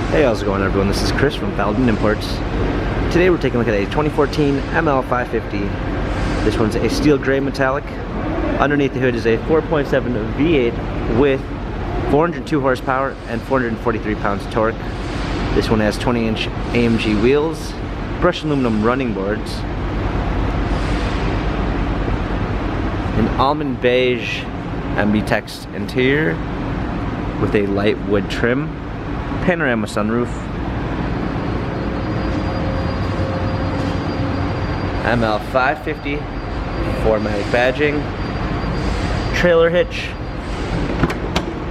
Hey, how's it going everyone? This is Chris from Feldmann Imports. Today we're taking a look at a 2014 ML550. This one's a steel gray metallic. Underneath the hood is a 4.7 V8 with 402 horsepower and 443 pounds of torque. This one has 20-inch AMG wheels, brushed aluminum running boards, an almond beige ambitex interior with a light wood trim, panorama sunroof, ML550 4MATIC badging, trailer hitch,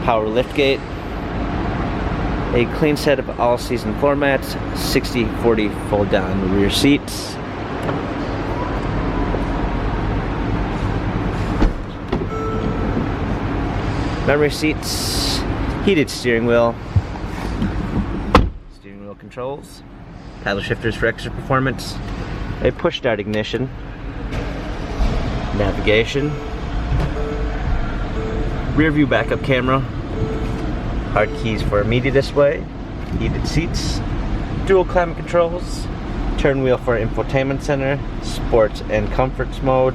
power liftgate, a clean set of all-season floor mats, 60/40 fold-down rear seats, memory seats, heated steering wheel controls, paddle shifters for extra performance, a push-start ignition, navigation, rear view backup camera, hard keys for a media display, heated seats, dual climate controls, turn wheel for infotainment center, sports and comforts mode.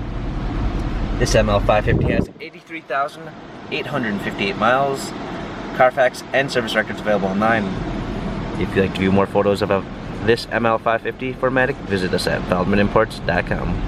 This ML550 has 83,858 miles, Carfax and service records available online. If you'd like to view more photos of this ML550 4MATIC, visit us at feldmanimports.com.